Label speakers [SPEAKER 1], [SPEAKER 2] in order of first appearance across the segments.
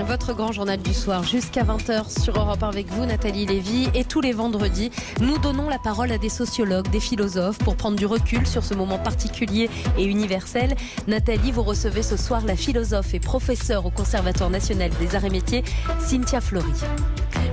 [SPEAKER 1] votre grand journal du soir jusqu'à 20h sur Europe 1 avec vous, Nathalie Lévy. Et tous les vendredis, nous donnons la parole à des sociologues, des philosophes pour prendre du recul sur ce moment particulier et universel. Nathalie, vous recevez ce soir la philosophe et professeure au Conservatoire national des arts et métiers, Cynthia Fleury.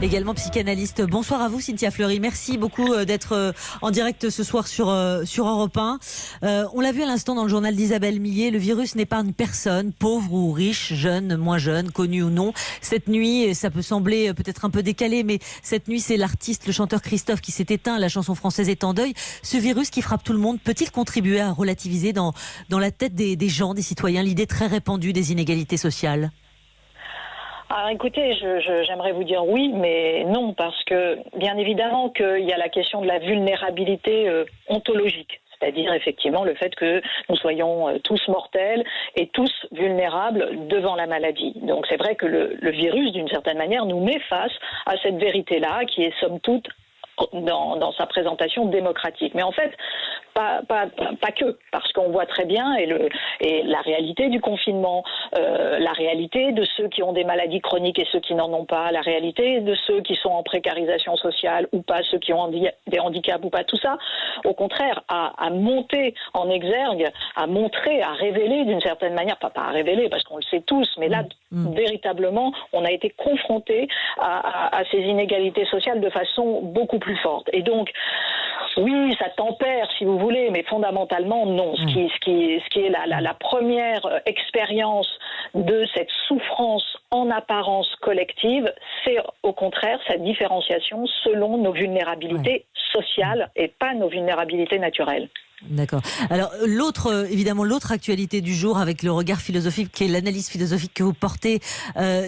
[SPEAKER 2] Également psychanalyste. Bonsoir à vous, Cynthia Fleury. Merci beaucoup d'être en direct ce soir sur Europe 1. On l'a vu à l'instant dans le journal d'Isabelle Millet, le virus n'épargne personne, pauvre ou riche, jeune, moins jeune, connu ou non. Cette nuit, ça peut sembler peut-être un peu décalé, mais cette nuit, c'est l'artiste, le chanteur Christophe qui s'est éteint, la chanson française est en deuil. Ce virus qui frappe tout le monde, peut-il contribuer à relativiser dans la tête des gens, des citoyens, l'idée très répandue des inégalités sociales ?
[SPEAKER 3] Alors écoutez, j'aimerais vous dire oui, mais non, parce que bien évidemment qu'il y a la question de la vulnérabilité ontologique. C'est-à-dire effectivement le fait que nous soyons tous mortels et tous vulnérables devant la maladie. Donc c'est vrai que le virus, d'une certaine manière, nous met face à cette vérité-là qui est somme toute dans sa présentation démocratique. Mais en fait, pas que, parce qu'on voit très bien et la réalité du confinement, la réalité de ceux qui ont des maladies chroniques et ceux qui n'en ont pas, la réalité de ceux qui sont en précarisation sociale ou pas, ceux qui ont des handicaps ou pas, tout ça, au contraire, à monter en exergue, à montrer, à révéler d'une certaine manière, pas à révéler parce qu'on le sait tous, mais là, véritablement, on a été confrontés à ces inégalités sociales de façon beaucoup plus forte. Et donc, oui, ça tempère, si vous voulez, mais fondamentalement, non. Ce qui est la première expérience de cette souffrance en apparence collective, c'est au contraire cette différenciation selon nos vulnérabilités sociales et pas nos vulnérabilités naturelles.
[SPEAKER 2] D'accord. Alors évidemment l'autre actualité du jour avec le regard philosophique qui est l'analyse philosophique que vous portez,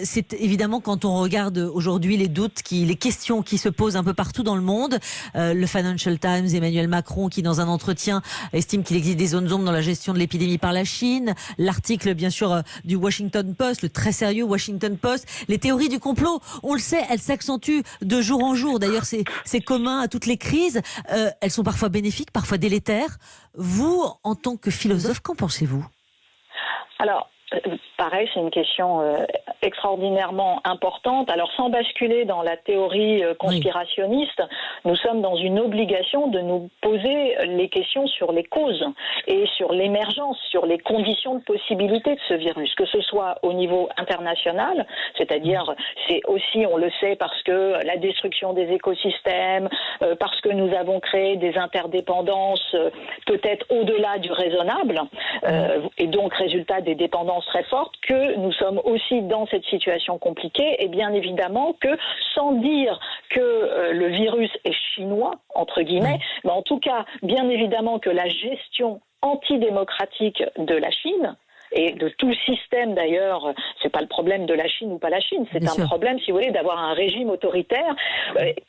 [SPEAKER 2] c'est évidemment quand on regarde aujourd'hui les doutes, les questions qui se posent un peu partout dans le monde. Le Financial Times, Emmanuel Macron qui dans un entretien estime qu'il existe des zones d'ombre dans la gestion de l'épidémie par la Chine. L'article bien sûr du Washington Post, le très sérieux Washington Post. Les théories du complot, on le sait, elles s'accentuent de jour en jour. D'ailleurs c'est commun à toutes les crises. Elles sont parfois bénéfiques, parfois délétères. Vous, en tant que philosophe, qu'en pensez-vous ?
[SPEAKER 3] Alors, pareil, c'est une question extraordinairement importante. Alors, sans basculer dans la théorie conspirationniste, nous sommes dans une obligation de nous poser les questions sur les causes et sur l'émergence, sur les conditions de possibilité de ce virus, que ce soit au niveau international, c'est-à-dire c'est aussi, on le sait, parce que la destruction des écosystèmes, parce que nous avons créé des interdépendances peut-être au-delà du raisonnable, et donc résultat des dépendances très forte, que nous sommes aussi dans cette situation compliquée et bien évidemment que sans dire que le virus est chinois, entre guillemets, mais en tout cas, bien évidemment que la gestion antidémocratique de la Chine et de tout le système d'ailleurs, c'est pas le problème de la Chine ou pas la Chine, c'est un problème, si vous voulez, d'avoir un régime autoritaire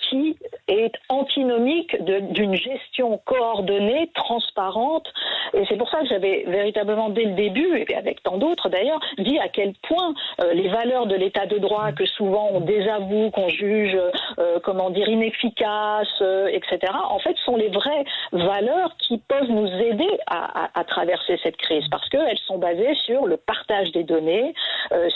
[SPEAKER 3] qui est antinomique d'une gestion coordonnée, transparente. Et c'est pour ça que j'avais véritablement dès le début, et avec tant d'autres d'ailleurs, dit à quel point les valeurs de l'état de droit que souvent on désavoue, qu'on juge, inefficaces, etc., en fait sont les vraies valeurs qui peuvent nous aider à traverser cette crise, parce qu'elles sont basées sur le partage des données,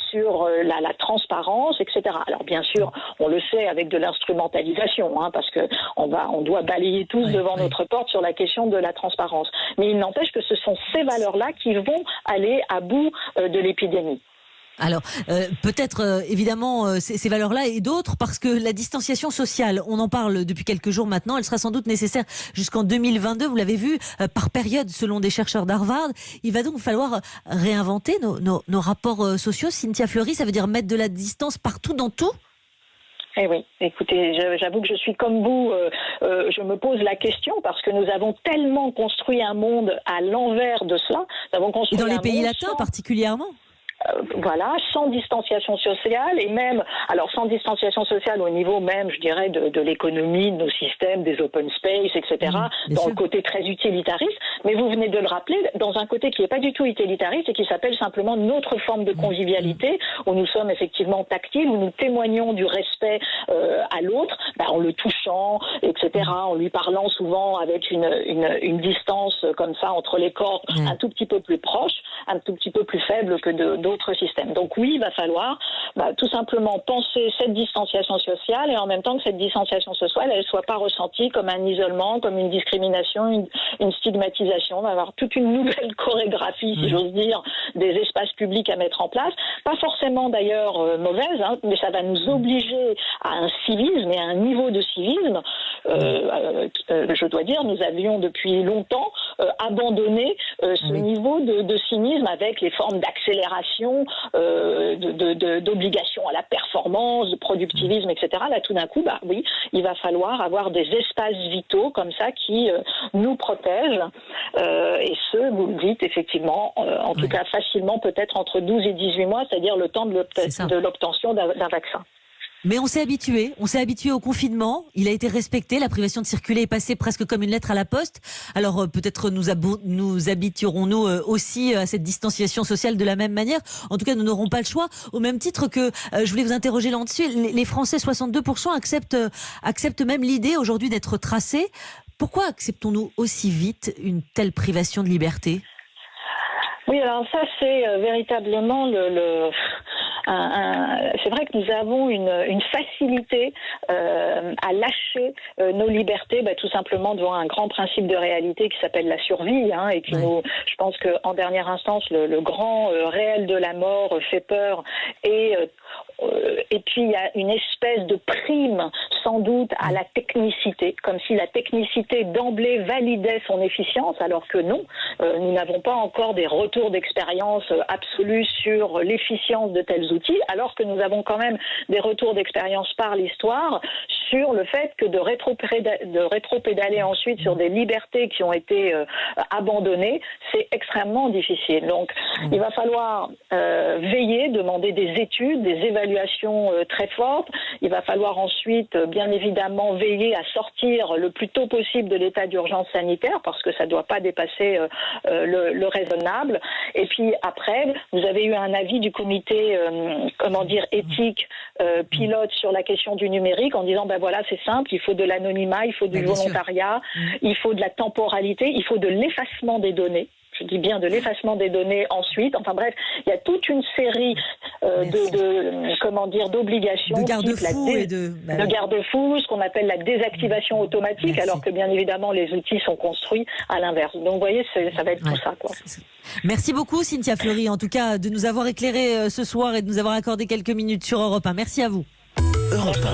[SPEAKER 3] sur la transparence, etc. Alors bien sûr, on le sait avec de l'instrumentalisation, parce que on doit balayer tous devant notre porte sur la question de la transparence. Mais il n'empêche que ce sont ces valeurs-là qui vont aller à bout de l'épidémie.
[SPEAKER 2] Alors, peut-être évidemment ces valeurs-là et d'autres, parce que la distanciation sociale, on en parle depuis quelques jours maintenant, elle sera sans doute nécessaire jusqu'en 2022, vous l'avez vu, par période selon des chercheurs d'Harvard. Il va donc falloir réinventer nos rapports sociaux. Cynthia Fleury, ça veut dire mettre de la distance partout dans tout ?
[SPEAKER 3] Eh oui, écoutez, j'avoue que je suis comme vous, je me pose la question parce que nous avons tellement construit un monde à l'envers de cela. Nous avons construit
[SPEAKER 2] et dans les pays latins particulièrement ?
[SPEAKER 3] Voilà, sans distanciation sociale et même, alors sans distanciation sociale au niveau même, je dirais, de l'économie, de nos systèmes, des open space, etc., dans le côté très utilitariste, mais vous venez de le rappeler, dans un côté qui n'est pas du tout utilitariste et qui s'appelle simplement notre forme de convivialité, où nous sommes effectivement tactiles, où nous témoignons du respect à l'autre, en le touchant, etc., en lui parlant souvent avec une distance comme ça entre les corps un tout petit peu plus proche, un tout petit peu plus faible que d'autres notre système. Donc oui, il va falloir tout simplement penser cette distanciation sociale et en même temps que cette distanciation sociale, elle ne soit pas ressentie comme un isolement, comme une discrimination, une stigmatisation. On va avoir toute une nouvelle chorégraphie, si j'ose dire, des espaces publics à mettre en place. Pas forcément d'ailleurs mauvaise, mais ça va nous obliger à un civisme et à un niveau de civisme. Je dois dire, nous avions depuis longtemps abandonné ce niveau de cynisme avec les formes d'accélération, d'obligation à la performance, de productivisme, etc. Là, tout d'un coup, oui, il va falloir avoir des espaces vitaux comme ça qui nous protègent. Et ce, vous le dites, effectivement, en tout cas facilement, peut-être entre 12 et 18 mois, c'est-à-dire le temps de l'obtention d'un vaccin.
[SPEAKER 2] Mais on s'est habitué au confinement, il a été respecté, la privation de circuler est passée presque comme une lettre à la poste. Alors peut-être nous habituerons-nous aussi à cette distanciation sociale de la même manière. En tout cas, nous n'aurons pas le choix. Au même titre que, je voulais vous interroger là-dessus, les Français, 62% acceptent même l'idée aujourd'hui d'être tracés. Pourquoi acceptons-nous aussi vite une telle privation de liberté ?
[SPEAKER 3] Oui, alors ça c'est véritablement c'est vrai que nous avons une facilité à lâcher nos libertés, tout simplement devant un grand principe de réalité qui s'appelle la survie, et qui je pense qu'en dernière instance, le grand réel de la mort fait peur et puis il y a une espèce de prime sans doute à la technicité, comme si la technicité d'emblée validait son efficience, alors que non, nous n'avons pas encore des retours d'expérience absolus sur l'efficience de tels outils, alors que nous avons quand même des retours d'expérience par l'histoire sur le fait que de rétro-pédaler ensuite sur des libertés qui ont été abandonnées, c'est extrêmement difficile. Donc il va falloir veiller, demander des études, des évaluations très fortes. Il va falloir ensuite, bien évidemment, veiller à sortir le plus tôt possible de l'état d'urgence sanitaire, parce que ça ne doit pas dépasser le raisonnable. Et puis après, vous avez eu un avis du comité éthique pilote sur la question du numérique en disant voilà, c'est simple, il faut de l'anonymat, il faut du volontariat, il faut de la temporalité, il faut de l'effacement des données. Je dis bien de l'effacement des données ensuite. Enfin bref, il y a toute une série d'obligations.
[SPEAKER 2] De
[SPEAKER 3] garde-fous, ce qu'on appelle la désactivation automatique, alors que bien évidemment les outils sont construits à l'inverse. Donc vous voyez, ça va être tout ça, quoi.
[SPEAKER 2] Merci beaucoup Cynthia Fleury, en tout cas de nous avoir éclairé ce soir et de nous avoir accordé quelques minutes sur Europe 1. Merci à vous.
[SPEAKER 4] Europe 1.